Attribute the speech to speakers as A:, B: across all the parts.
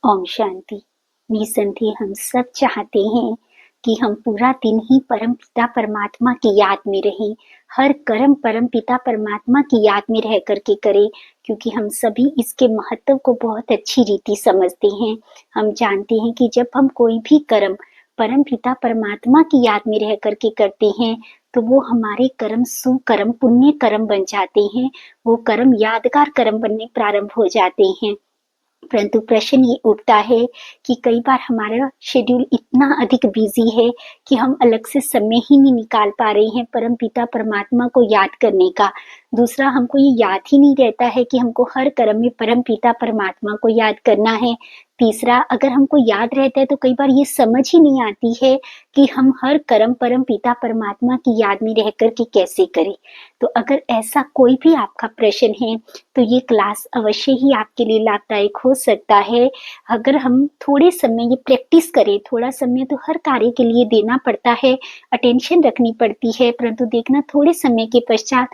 A: ओम शांति। निसंदेह हम सब चाहते हैं कि हम पूरा दिन ही परम पिता परमात्मा की याद में रहें, हर कर्म परम पिता परमात्मा की याद में रह करके करें, क्योंकि हम सभी इसके महत्व को बहुत अच्छी रीति समझते हैं। हम जानते हैं कि जब हम कोई भी कर्म परम पिता परमात्मा की याद में रह करके करते हैं तो वो हमारे कर्म सुकर्म पुण्य कर्म बन जाते हैं, वो कर्म यादगार कर्म बनने प्रारंभ हो जाते हैं। परंतु प्रश्न ये उठता है कि कई बार हमारा शेड्यूल इतना अधिक बिजी है कि हम अलग से समय ही नहीं निकाल पा रहे हैं परम पिता परमात्मा को याद करने का। दूसरा, हमको ये याद ही नहीं रहता है कि हमको हर कर्म में परम पिता परमात्मा को याद करना है। तीसरा, अगर हमको याद रहता है तो कई बार ये समझ ही नहीं आती है कि हम हर कर्म परम पिता परमात्मा की याद में रह कर के कैसे करें। तो अगर ऐसा कोई भी आपका प्रश्न है तो ये क्लास अवश्य ही आपके लिए लाभदायक हो सकता है। अगर हम थोड़े समय ये प्रैक्टिस करें, थोड़ा समय तो हर कार्य के लिए देना पड़ता है, अटेंशन रखनी पड़ती है, परंतु देखना थोड़े समय के पश्चात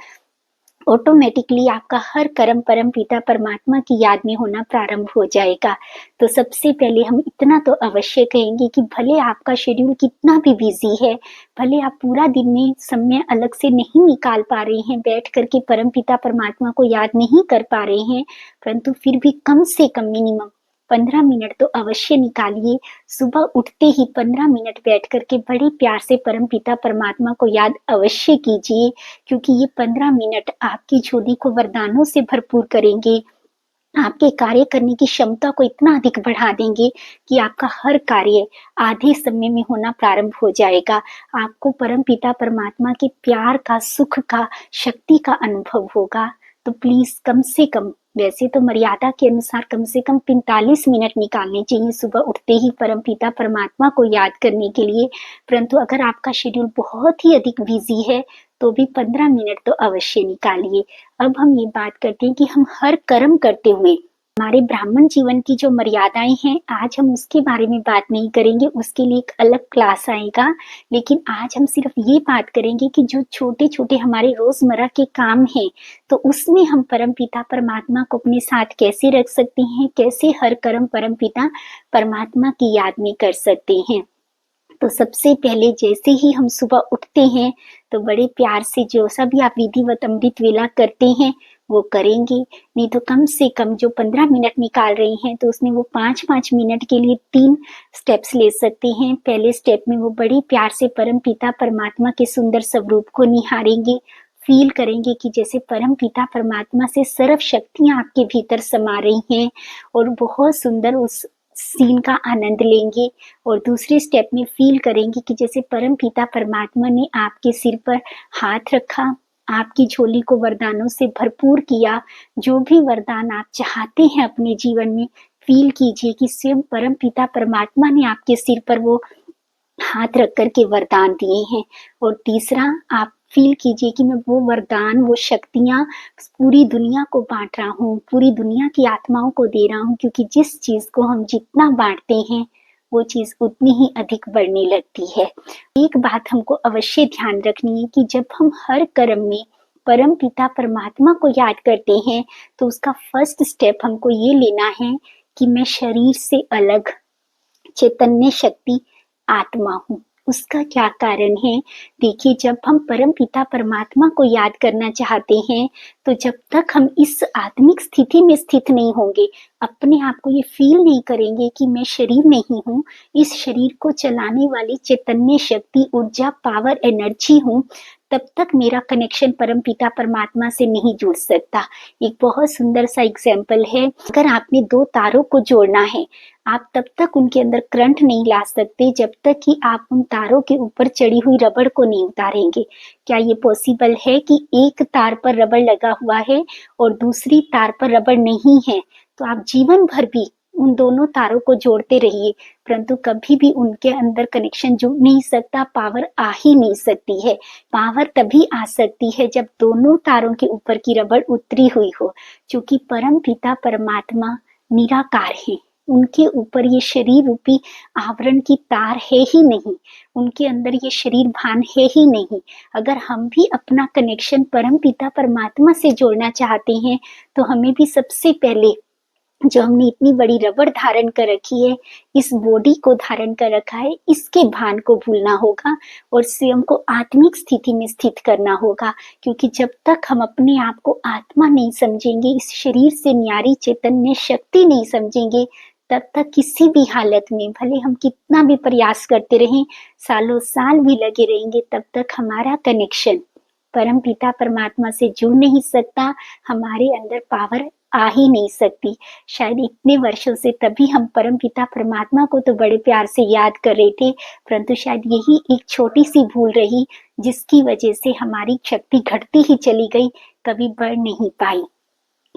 A: ऑटोमेटिकली आपका हर कर्म परम पिता परमात्मा की याद में होना प्रारंभ हो जाएगा। तो सबसे पहले हम इतना तो अवश्य कहेंगे कि भले आपका शेड्यूल कितना भी बिजी है, भले आप पूरा दिन में समय अलग से नहीं निकाल पा रहे हैं, बैठ करके परम पिता परमात्मा को याद नहीं कर पा रहे हैं, परंतु फिर भी कम से कम मिनिमम 15 मिनट तो अवश्य निकालिए। सुबह उठते ही 15 मिनट बैठ करके बड़े प्यार से परम पिता परमात्मा को याद अवश्य कीजिए, क्योंकि ये 15 मिनट आपकी झोली को वरदानों से भरपूर करेंगे, आपके कार्य करने की क्षमता को इतना अधिक बढ़ा देंगे कि आपका हर कार्य आधे समय में होना प्रारंभ हो जाएगा। आपको परम पिता परमात्मा के प्यार का, सुख का, शक्ति का अनुभव होगा। तो प्लीज कम से कम, वैसे तो मर्यादा के अनुसार कम से कम 45 मिनट निकालने चाहिए सुबह उठते ही परम पिता परमात्मा को याद करने के लिए। परंतु अगर आपका शेड्यूल बहुत ही अधिक बिजी है तो भी 15 मिनट तो अवश्य निकालिए। अब हम ये बात करते हैं कि हम हर कर्म करते हुए हमारे ब्राह्मण जीवन की जो मर्यादाएं हैं, आज हम उसके बारे में बात नहीं करेंगे, उसके लिए एक अलग क्लास आएगा। लेकिन आज हम सिर्फ ये बात करेंगे कि जो छोटे छोटे हमारे रोजमर्रा के काम हैं, तो उसमें हम परम पिता परमात्मा को अपने साथ कैसे रख सकते हैं, कैसे हर कर्म परम पिता परमात्मा की याद में कर सकते हैं। तो सबसे पहले जैसे ही हम सुबह उठते हैं तो बड़े प्यार से जो सा भी आप विधिवत अमृत वेला करते हैं वो करेंगे। नहीं तो कम से कम जो 15 मिनट निकाल रही हैं तो उसमें वो 5-5 मिनट के लिए 3 स्टेप्स ले सकते हैं। पहले स्टेप में वो बड़े प्यार से परम पिता परमात्मा के सुंदर स्वरूप को निहारेंगे, फील करेंगे कि जैसे परम पिता परमात्मा से सर्व शक्तियां आपके भीतर समा रही हैं, और बहुत सुंदर उस सीन का आनंद लेंगे। और दूसरे स्टेप में फील करेंगे कि जैसे परम पिता परमात्मा ने आपके सिर पर हाथ रखा, आपकी झोली को वरदानों से भरपूर किया। जो भी वरदान आप चाहते हैं अपने जीवन में, फील कीजिए कि स्वयं परम पिता परमात्मा ने आपके सिर पर वो हाथ रख कर के वरदान दिए हैं। और तीसरा, आप फील कीजिए कि मैं वो वरदान, वो शक्तियां पूरी दुनिया को बांट रहा हूँ, पूरी दुनिया की आत्माओं को दे रहा हूँ, क्योंकि जिस चीज को हम जितना बांटते हैं वो चीज उतनी ही अधिक बढ़ने लगती है। एक बात हमको अवश्य ध्यान रखनी है कि जब हम हर कर्म में परम पिता परमात्मा को याद करते हैं तो उसका फर्स्ट स्टेप हमको ये लेना है कि मैं शरीर से अलग चैतन्य शक्ति आत्मा हूँ। उसका क्या कारण है? देखिए, जब हम परम पिता परमात्मा को याद करना चाहते हैं तो जब तक हम इस आत्मिक स्थिति में स्थित नहीं होंगे, अपने आप को ये फील नहीं करेंगे कि मैं शरीर नहीं हूँ, इस शरीर को चलाने वाली चैतन्य शक्ति, ऊर्जा, पावर, एनर्जी हूँ, तब तक मेरा कनेक्शन परम पिता परमात्मा से नहीं जुड़ सकता। एक बहुत सुंदर सा एग्जाम्पल है, अगर आपने 2 तारों को जोड़ना है, आप तब तक उनके अंदर करंट नहीं ला सकते जब तक कि आप उन तारों के ऊपर चढ़ी हुई रबड़ को नहीं उतारेंगे। क्या ये पॉसिबल है कि एक तार पर रबड़ लगा हुआ है और दूसरी तार पर रबड़ नहीं है? तो आप जीवन भर भी उन दोनों तारों को जोड़ते रहिए, परंतु कभी भी उनके अंदर कनेक्शन जुड़ नहीं सकता, पावर आ ही नहीं सकती है। पावर तभी आ सकती है जब दोनों तारों के ऊपर की रबड़ उतरी हुई हो, क्योंकि परम पिता परमात्मा निराकार है, उनके ऊपर ये शरीर रूपी आवरण की तार है ही नहीं, उनके अंदर ये शरीर भान है ही नहीं। अगर हम भी अपना कनेक्शन परम पिता परमात्मा से जोड़ना चाहते हैं तो हमें भी सबसे पहले जो हमने इतनी बड़ी रबड़ धारण कर रखी है, इस बॉडी को धारण कर रखा है, इसके भान को भूलना होगा और स्वयं को आत्मिक स्थिति में स्थित करना होगा। क्योंकि जब तक हम अपने आप को आत्मा नहीं समझेंगे, इस शरीर से न्यारी चैतन्य शक्ति नहीं समझेंगे, तब तक किसी भी हालत में भले हम कितना भी प्रयास करते रहें, सालों साल भी लगे रहेंगे, तब तक हमारा कनेक्शन परम पिता परमात्मा से जुड़ नहीं सकता, हमारे अंदर पावर आ ही नहीं सकती। शायद इतने वर्षों से तभी हम परम पिता परमात्मा को तो बड़े प्यार से याद कर रहे थे, परंतु शायद यही एक छोटी सी भूल रही जिसकी वजह से हमारी शक्ति घटती ही चली गई, कभी बढ़ नहीं पाई।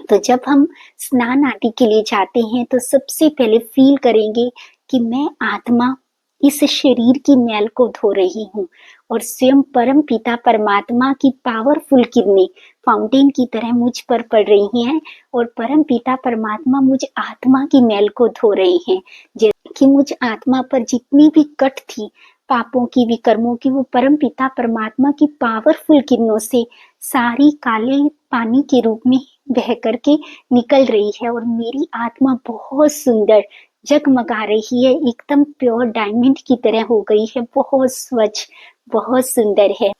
A: तो जब हम स्नान आदि के लिए जाते हैं तो सबसे पहले फील करेंगे कि मैं आत्मा इस शरीर की मैल को धो रही हूँ और स्वयं परम पिता परमात्मा की पावरफुल किरणें फाउंटेन की तरह मुझ पर पड़ रही हैं और परम पिता परमात्मा मुझ आत्मा की मैल को धो रहे हैं। जैसे कि मुझ आत्मा पर जितनी भी कट थी पापों की विकर्मों की, वो परम पिता परमात्मा की पावरफुल किरणों से सारी काले पानी के रूप में बह करके निकल रही है और मेरी आत्मा बहुत सुंदर जगमगा रही है, एकदम प्योर डायमंड की तरह हो गई है, बहुत स्वच्छ, बहुत सुंदर है।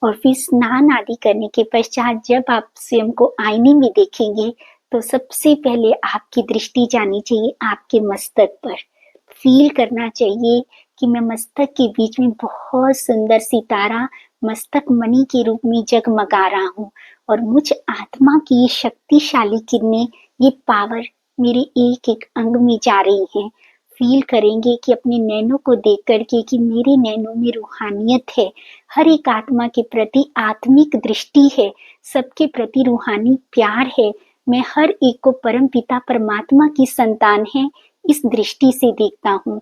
A: और फिर स्नान आदि करने के पश्चात जब आप स्वयं को आईने में देखेंगे तो सबसे पहले आपकी दृष्टि जानी चाहिए आपके मस्तक पर। फील करना चाहिए कि मैं मस्तक के बीच में बहुत सुंदर सितारा मस्तक मणि के रूप में जगमगा रहा हूँ और मुझ आत्मा की ये शक्तिशाली किरणें, ये पावर मेरे एक एक अंग में जा रही हैं। फील करेंगे कि अपने नैनों को देख करके कि मेरे नैनों में रूहानियत है, हर एक आत्मा के प्रति आत्मिक दृष्टि है, सबके प्रति रूहानी प्यार है, मैं हर एक को परम पिता परमात्मा की संतान है, इस दृष्टि से देखता हूँ।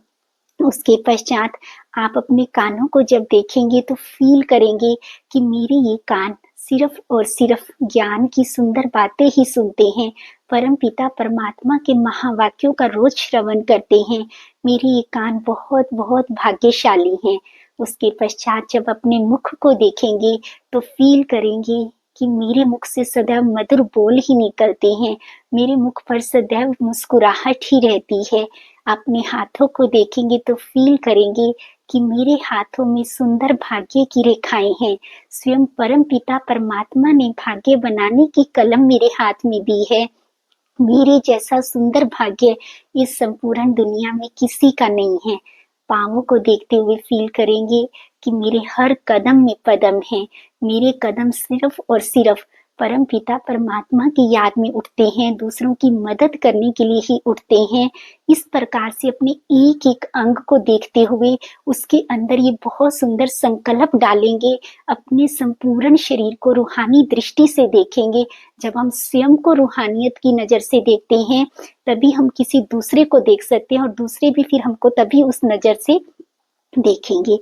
A: उसके पश्चात आप अपने कानों को जब देखेंगे तो फील करेंगे कि मेरे ये कान सिर्फ और सिर्फ ज्ञान की सुंदर बातें ही सुनते हैं, परम पिता परमात्मा के महावाक्यों का रोज श्रवण करते हैं, मेरे ये कान बहुत बहुत भाग्यशाली हैं। उसके पश्चात जब अपने मुख को देखेंगे तो फील करेंगे कि मेरे मुख से सदैव मधुर बोल ही निकलते हैं, मेरे मुख पर सदैव मुस्कुराहट ही रहती है। अपने हाथों को देखेंगे तो फील करेंगे कि मेरे हाथों में सुंदर भाग्य की रेखाएं हैं, स्वयं परम पिता परमात्मा ने भाग्य बनाने की कलम मेरे हाथ में दी है। मेरे जैसा सुंदर भाग्य इस संपूर्ण दुनिया में किसी का नहीं है। पांवों को देखते हुए फील करेंगे कि मेरे हर कदम में पदम है, मेरे कदम सिर्फ और सिर्फ परम पिता परमात्मा की याद में उठते हैं, दूसरों की मदद करने के लिए ही उठते हैं। इस प्रकार से अपने एक एक अंग को देखते हुए उसके अंदर ये बहुत सुंदर संकल्प डालेंगे, अपने संपूर्ण शरीर को रूहानी दृष्टि से देखेंगे। जब हम स्वयं को रूहानियत की नजर से देखते हैं तभी हम किसी दूसरे को देख सकते हैं और दूसरे भी फिर हमको तभी उस नजर से देखेंगे।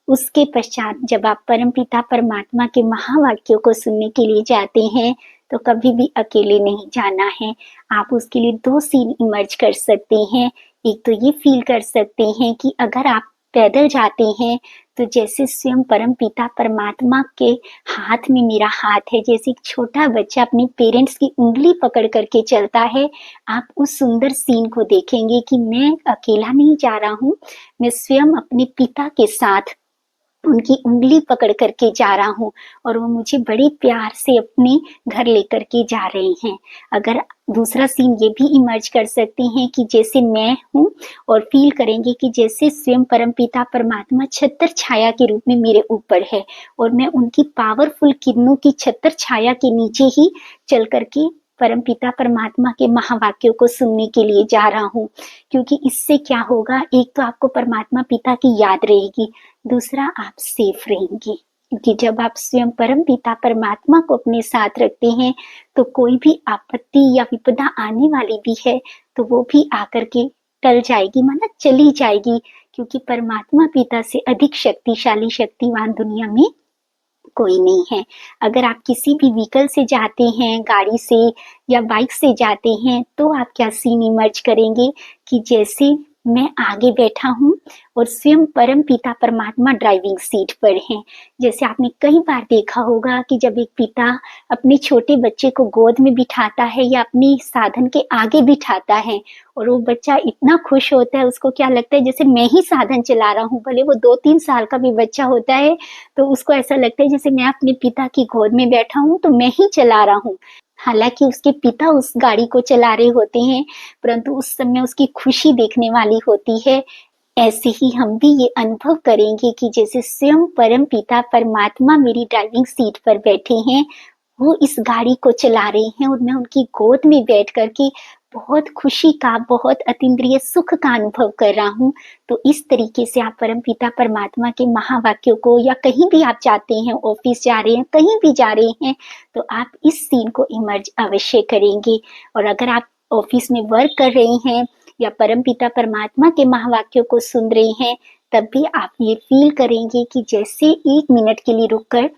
A: उसके पश्चात जब आप परम पिता परमात्मा के महावाक्यों को सुनने के लिए जाते हैं तो कभी भी अकेले नहीं जाना है। आप उसके लिए दो सीन इमर्ज कर सकते हैं। एक तो ये फील कर सकते हैं कि अगर आप पैदल जाते हैं तो जैसे स्वयं परम पिता परमात्मा के हाथ में मेरा हाथ है, जैसे एक छोटा बच्चा अपने पेरेंट्स की उंगली पकड़ करके चलता है, आप उस सुंदर सीन को देखेंगे कि मैं अकेला नहीं जा रहा हूँ, मैं स्वयं अपने पिता के साथ उनकी उंगली पकड़ करके जा रहा हूँ और वो मुझे बड़े प्यार से अपने घर लेकर के जा रहे हैं। अगर दूसरा सीन ये भी इमर्ज कर सकते हैं कि जैसे मैं हूँ और फील करेंगे कि जैसे स्वयं परम पिता परमात्मा छत्र छाया के रूप में मेरे ऊपर है और मैं उनकी पावरफुल किरणों की छत्र छाया के नीचे ही चल करके परम पिता परमात्मा के महावाक्यों को सुनने के लिए जा रहा हूँ। क्योंकि इससे क्या होगा, एक तो आपको परमात्मा पिता की याद रहेगी, दूसरा आप सेफ रहेंगे। क्योंकि जब आप स्वयं परम पिता परमात्मा को अपने साथ रखते हैं तो कोई भी आपत्ति या विपदा आने वाली भी है तो वो भी आकर के टल जाएगी, माना चली जाएगी, क्योंकि परमात्मा पिता से अधिक शक्तिशाली शक्तिवान दुनिया में कोई नहीं है। अगर आप किसी भी व्हीकल से जाते हैं, गाड़ी से या बाइक से जाते हैं, तो आप क्या सीन इमर्ज करेंगे कि जैसे मैं आगे बैठा हूँ और स्वयं परम पिता परमात्मा ड्राइविंग सीट पर हैं। जैसे आपने कई बार देखा होगा कि जब एक पिता अपने छोटे बच्चे को गोद में बिठाता है या अपने साधन के आगे बिठाता है और वो बच्चा इतना खुश होता है, उसको क्या लगता है जैसे मैं ही साधन चला रहा हूँ। भले वो 2-3 साल का भी बच्चा होता है तो उसको ऐसा लगता है जैसे मैं अपने पिता की गोद में बैठा हूँ तो मैं ही चला रहा हूँ। हालांकि उसके पिता उस गाड़ी को चला रहे होते हैं, परंतु उस समय उसकी खुशी देखने वाली होती है। ऐसे ही हम भी ये अनुभव करेंगे कि जैसे स्वयं परम पिता परमात्मा मेरी ड्राइविंग सीट पर बैठे हैं, वो इस गाड़ी को चला रहे हैं और मैं उनकी गोद में बैठ करके बहुत खुशी का, बहुत अतीन्द्रिय सुख का अनुभव कर रहा हूँ। तो इस तरीके से आप परम पिता परमात्मा के महावाक्यों को, या कहीं भी आप जाते हैं, ऑफिस जा रहे हैं, कहीं भी जा रहे हैं, तो आप इस सीन को इमर्ज अवश्य करेंगे। और अगर आप ऑफिस में वर्क कर रहे हैं या परम पिता परमात्मा के महावाक्यों को सुन रहे हैं, तब भी आप ये फील करेंगे कि जैसे 1 मिनट के लिए रुककर,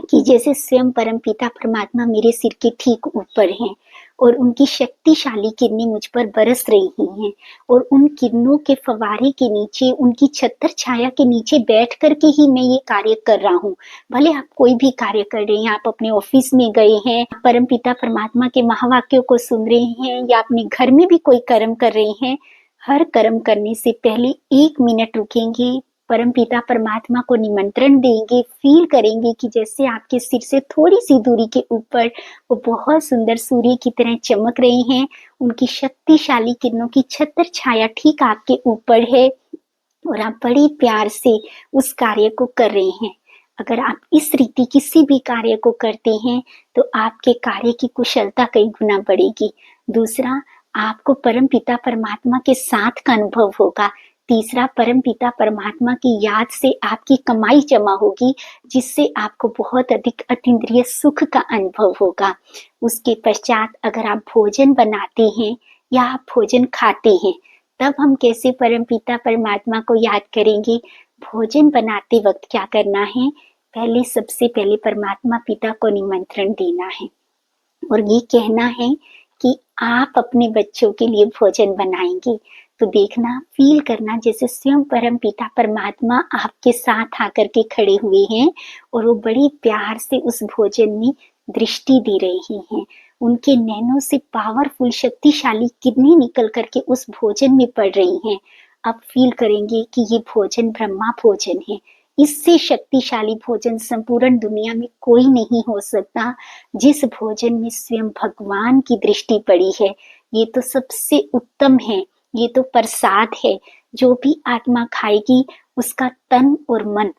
A: कि जैसे स्वयं परम पिता परमात्मा मेरे सिर के ठीक ऊपर हैं और उनकी शक्तिशाली किरणें मुझ पर बरस रही हैं और उन किरणों के फवारे के नीचे, उनकी छत्र छाया के नीचे बैठ करके ही मैं ये कार्य कर रहा हूँ। भले आप कोई भी कार्य कर रहे हैं, आप अपने ऑफिस में गए हैं, परम पिता परमात्मा के महावाक्यों को सुन रहे हैं, या अपने घर में भी कोई कर्म कर रहे हैं, हर कर्म करने से पहले 1 मिनट रुकेंगे, परम पिता परमात्मा को निमंत्रण देंगे, फील करेंगे कि जैसे आपके सिर से थोड़ी सी दूरी के ऊपर वो बहुत सुंदर सूर्य की तरह चमक रहे हैं, उनकी शक्तिशाली किरणों की छत्र छाया ठीक आपके ऊपर है और आप बड़े प्यार से उस कार्य को कर रहे हैं। अगर आप इस रीति किसी भी कार्य को करते हैं तो आपके कार्य की कुशलता कई गुना बढ़ेगी। दूसरा, आपको परम पिता परमात्मा के साथ का अनुभव होगा। तीसरा, परम पिता परमात्मा की याद से आपकी कमाई जमा होगी, जिससे आपको बहुत अधिक अतीन्द्रिय सुख का अनुभव होगा। उसके पश्चात अगर आप भोजन बनाते हैं या आप भोजन खाते हैं, तब हम कैसे परम पिता परमात्मा को याद करेंगे। भोजन बनाते वक्त क्या करना है, पहले सबसे पहले परमात्मा पिता को निमंत्रण देना है और ये कहना है कि आप अपने बच्चों के लिए भोजन बनाएंगे। तो देखना, फील करना जैसे स्वयं परम पिता परमात्मा आपके साथ आकर के खड़े हुए हैं और वो बड़े प्यार से उस भोजन में दृष्टि दे रहे हैं। उनके नैनों से पावरफुल शक्तिशाली किरणें निकल करके उस भोजन में पड़ रही हैं। अब फील करेंगे कि ये भोजन ब्रह्मा भोजन है। इससे शक्तिशाली भोजन संपूर्ण दुनिया में कोई नहीं हो सकता। जिस भोजन में स्वयं भगवान की दृष्टि पड़ी है, ये तो सबसे उत्तम है, ये तो प्रसाद है। जो भी आत्मा खाएगी उसका तन और मन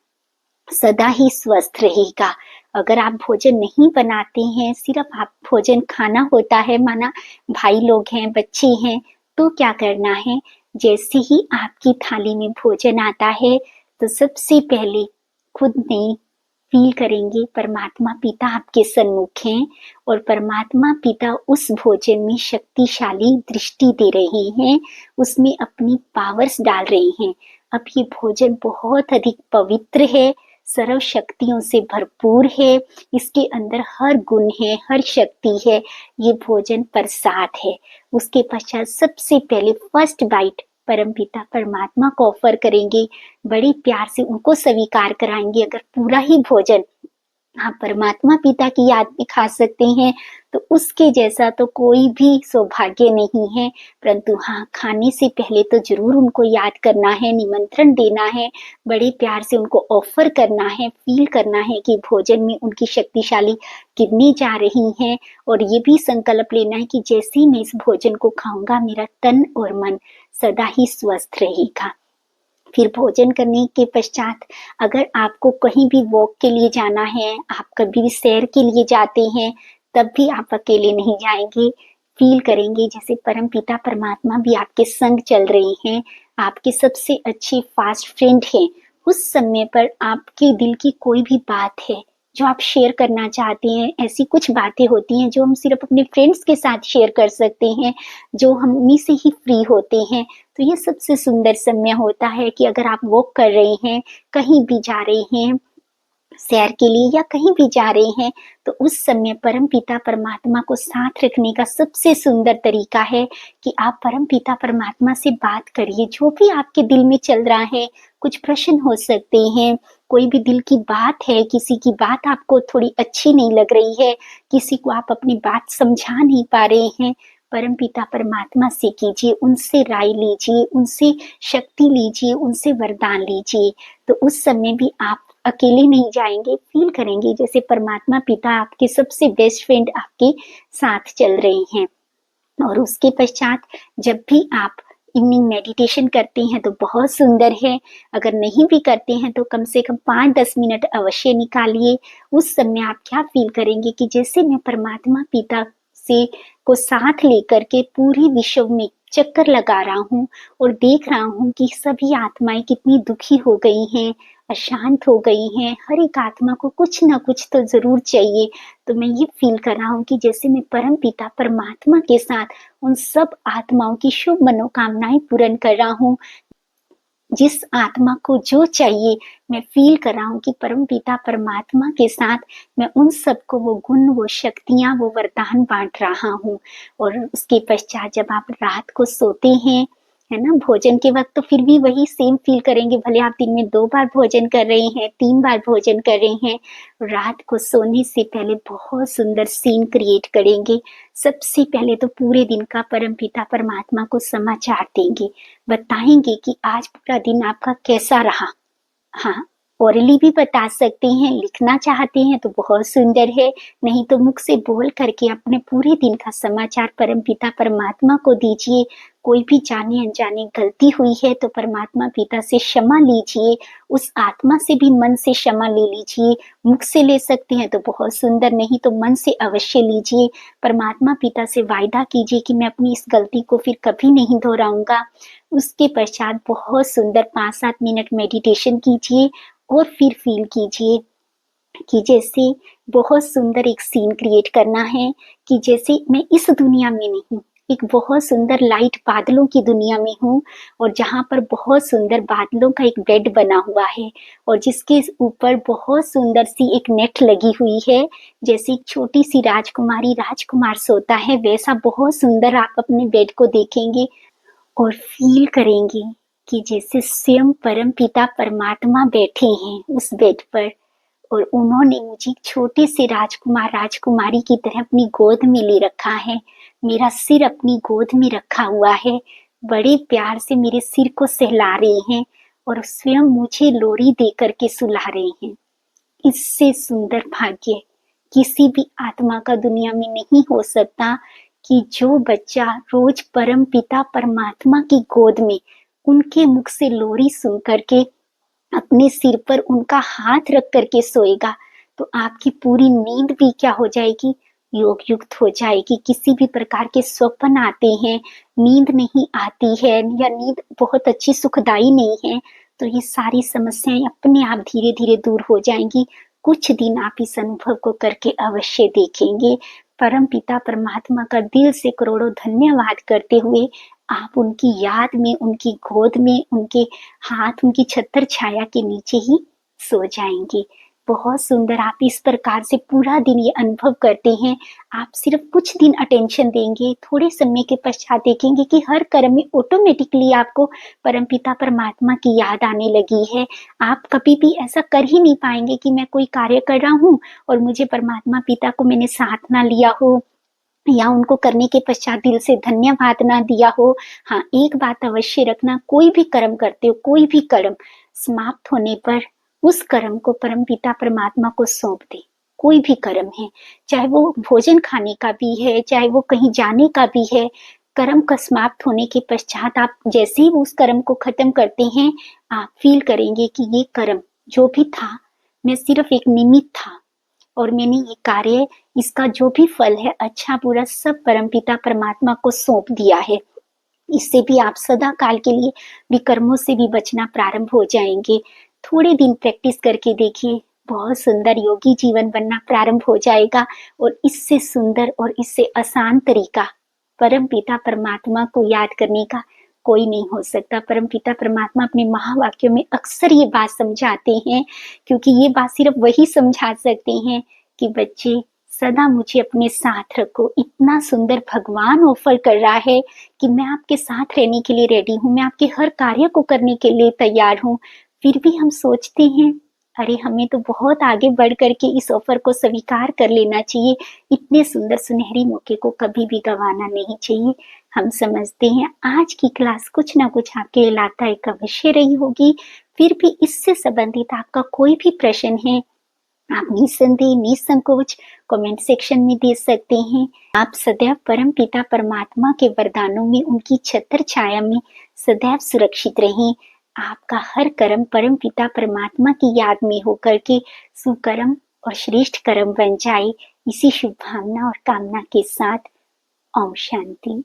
A: सदा ही स्वस्थ रहेगा। अगर आप भोजन नहीं बनाते हैं, सिर्फ आप भोजन खाना होता है, माना भाई लोग हैं, बच्चे हैं, तो क्या करना है, जैसे ही आपकी थाली में भोजन आता है तो सबसे पहले खुद में फील करेंगे परमात्मा पिता आपके सन्मुख हैं और परमात्मा पिता उस भोजन में शक्तिशाली दृष्टि दे रहे हैं, उसमें अपनी पावर्स डाल रहे हैं। अब ये भोजन बहुत अधिक पवित्र है, सर्व शक्तियों से भरपूर है, इसके अंदर हर गुण है, हर शक्ति है। ये भोजन प्रसाद है। उसके पश्चात सबसे पहले फर्स्ट बाइट परम पिता परमात्मा को ऑफर करेंगे, बड़े प्यार से उनको स्वीकार कराएंगे। अगर पूरा ही भोजन आप परमात्मा पिता की याद में खा सकते हैं तो उसके जैसा तो कोई भी सौभाग्य नहीं है। परंतु हाँ, खाने से पहले तो जरूर उनको याद करना है, निमंत्रण देना है, बड़े प्यार से उनको ऑफर करना है, फील करना है कि भोजन में उनकी शक्तिशाली किरणें जा रही हैं और ये भी संकल्प लेना है कि जैसे ही मैं इस भोजन को खाऊंगा मेरा तन और मन सदा ही स्वस्थ रहेगा। फिर भोजन करने के पश्चात अगर आपको कहीं भी वॉक के लिए जाना है, आप कभी भी सैर के लिए जाते हैं, तब भी आप अकेले नहीं जाएंगे। फील करेंगे जैसे परम पिता परमात्मा भी आपके संग चल रहे हैं, आपके सबसे अच्छे फास्ट फ्रेंड हैं। उस समय पर आपके दिल की कोई भी बात है जो आप शेयर करना चाहते हैं, ऐसी कुछ बातें होती हैं जो हम सिर्फ अपने फ्रेंड्स के साथ शेयर कर सकते हैं, जो हम उन्हीं से ही फ्री होते हैं। तो ये सबसे सुंदर समय होता है कि अगर आप वॉक कर रहे हैं, कहीं भी जा रहे हैं, सैर के लिए या कहीं भी जा रहे हैं, तो उस समय परम पिता परमात्मा को साथ रखने का सबसे सुंदर तरीका है कि आप परम पिता परमात्मा से बात करिए। जो भी आपके दिल में चल रहा है, कुछ प्रश्न हो सकते हैं, कोई भी दिल की बात है, किसी की बात आपको थोड़ी अच्छी नहीं लग रही है, किसी को आप अपनी बात समझा नहीं पा रहे हैं, परम पिता परमात्मा से कीजिए, उनसे राय लीजिए, उनसे शक्ति लीजिए, उनसे वरदान लीजिए। तो उस समय भी आप अकेले नहीं जाएंगे, फील करेंगे जैसे परमात्मा पिता आपके सबसे बेस्ट फ्रेंड आपके साथ चल रहे हैं। और उसके पश्चात जब भी आप इवनिंग मेडिटेशन करते हैं तो बहुत सुंदर है। अगर नहीं भी करते हैं तो कम से कम 5-10 मिनट अवश्य निकालिए। उस समय आप क्या फील करेंगे कि जैसे मैं परमात्मा पिता से को साथ लेकर के पूरी विश्व में चक्कर लगा रहा हूँ और देख रहा हूँ कि सभी आत्माएं कितनी दुखी हो गई हैं, अशांत हो गई हैं। हर एक आत्मा को कुछ ना कुछ तो जरूर चाहिए। तो मैं ये फील कर रहा हूँ कि जैसे मैं परम पिता परमात्मा के साथ उन सब आत्माओं की शुभ मनोकामनाएं पूर्ण कर रहा हूँ। जिस आत्मा को जो चाहिए, मैं फील कर रहा हूँ कि परम पिता परमात्मा के साथ मैं उन सबको वो गुण, वो शक्तियां, वो वरदान बांट रहा हूँ। और उसके पश्चात जब आप रात को सोते हैं, है ना, भोजन के वक्त तो फिर भी वही सेम फील करेंगे, भले आप दिन में 2 बार भोजन कर रहे हैं, 3 बार भोजन कर रहे हैं। रात को सोने से पहले बहुत सुंदर सीन क्रिएट करेंगे। सबसे पहले तो पूरे दिन का परम पिता परमात्मा को समाचार देंगे, बताएंगे कि आज पूरा दिन आपका कैसा रहा। हाँ, ओरली भी बता सकते हैं, लिखना चाहते हैं तो बहुत सुंदर है, नहीं तो मुख से बोल करके अपने पूरे दिन का समाचार परम पिता परमात्मा को दीजिए। कोई भी जाने अनजाने गलती हुई है तो परमात्मा पिता से क्षमा लीजिए, उस आत्मा से भी मन से क्षमा ले लीजिए। मुख से ले सकते हैं तो बहुत सुंदर, नहीं तो मन से अवश्य लीजिए। परमात्मा पिता से वायदा कीजिए कि मैं अपनी इस गलती को फिर कभी नहीं दोहराऊंगा। उसके पश्चात बहुत सुंदर 5-7 मिनट मेडिटेशन कीजिए और फिर फील कीजिए कि जैसे बहुत सुंदर एक सीन क्रिएट करना है कि जैसे मैं इस दुनिया में नहीं, एक बहुत सुंदर लाइट बादलों की दुनिया में हूँ और जहाँ पर बहुत सुंदर बादलों का एक बेड बना हुआ है और जिसके ऊपर बहुत सुंदर सी एक नेट लगी हुई है। जैसे एक छोटी सी राजकुमारी राजकुमार सोता है, वैसा बहुत सुंदर आप अपने बेड को देखेंगे और फील करेंगे कि जैसे स्वयं परम पिता परमात्मा बैठे हैं उस बेड पर और उन्होंने मुझे छोटे से राजकुमार राजकुमारी की तरह अपनी गोद में ले रखा है। मेरा सिर अपनी गोद में रखा हुआ है, बड़े प्यार से मेरे सिर को सहला रहे हैं और स्वयं मुझे लोरी दे करके सुला रहे हैं। इससे सुंदर भाग्य किसी भी आत्मा का दुनिया में नहीं हो सकता कि जो बच्चा रोज परम पिता परमात्मा की गोद में उनके मुख से लोरी सुन करके अपने सिर पर उनका हाथ रख करके सोएगा तो आपकी पूरी नींद भी क्या हो जाएगी, योग युक्त हो जाएगी। किसी भी प्रकार के स्वप्न आते हैं, नींद नहीं आती है या नींद बहुत अच्छी सुखदाई नहीं है, तो ये सारी समस्याएं अपने आप धीरे धीरे दूर हो जाएंगी। कुछ दिन आप इस अनुभव को करके अवश्य देखेंगे। परम पिता परमात्मा का दिल से करोड़ों धन्यवाद करते हुए आप उनकी याद में, उनकी गोद में, उनके हाथ, उनकी छत्र छाया के नीचे ही सो जाएंगे। बहुत सुंदर, आप इस प्रकार से पूरा दिन ये अनुभव करते हैं। आप सिर्फ कुछ दिन अटेंशन देंगे, थोड़े समय के पश्चात देखेंगे कि हर कर्म में ऑटोमेटिकली आपको परमपिता परमात्मा की याद आने लगी है। आप कभी भी ऐसा कर ही नहीं पाएंगे कि मैं कोई कार्य कर रहा हूँ और मुझे परमात्मा पिता को मैंने साथ ना लिया हो या उनको करने के पश्चात दिल से धन्यवाद ना दिया हो। हाँ, एक बात अवश्य रखना, कोई भी कर्म करते हो, कोई भी कर्म समाप्त होने पर उस कर्म को परम पिता परमात्मा को सौंप दे। कोई भी कर्म है, चाहे वो भोजन खाने का भी है, चाहे वो कहीं जाने का भी है, कर्म का समाप्त होने के पश्चात आप जैसे ही उस कर्म को खत्म करते हैं, आप फील करेंगे कि ये कर्म जो भी था, मैं सिर्फ एक निमित्त था और मैंने ये कार्य, इसका जो भी फल है, अच्छा बुरा, सब परमपिता परमात्मा को सौंप दिया है। इससे भी आप सदा काल के लिए विकर्मों से भी बचना प्रारंभ हो जाएंगे। थोड़े दिन प्रैक्टिस करके देखिए, बहुत सुंदर योगी जीवन बनना प्रारंभ हो जाएगा और इससे सुंदर और इससे आसान तरीका परम पिता परमात्मा को याद करने का कोई नहीं हो सकता। परमपिता परमात्मा अपने महावाक्यों में अक्सर ये बात समझाते हैं, क्योंकि ये बात सिर्फ वही समझा सकते हैं कि बच्चे सदा मुझे अपने साथ रखो। इतना सुंदर भगवान ऑफर कर रहा है कि मैं आपके साथ रहने के लिए रेडी हूँ, मैं आपके हर कार्य को करने के लिए तैयार हूँ। फिर भी हम सोचते हैं, अरे हमें तो बहुत आगे बढ़ करके इस ऑफर को स्वीकार कर लेना चाहिए। इतने सुंदर सुनहरी मौके को कभी भी गंवाना नहीं चाहिए। हम समझते हैं आज की क्लास कुछ ना कुछ आपके लिए लाभदायक अवश्य रही होगी। फिर भी इससे संबंधित आपका कोई भी प्रश्न है, आप निसंदेह निसंकोच कमेंट सेक्शन में दे सकते हैं। आप सदैव परम पिता परमात्मा के वरदानों में, उनकी छत्र छाया में सदैव सुरक्षित रहें। आपका हर कर्म परम पिता परमात्मा की याद में होकर के सुकर्म और श्रेष्ठ कर्म बन जाए। इसी शुभ भावना और कामना के साथ ओम शांति।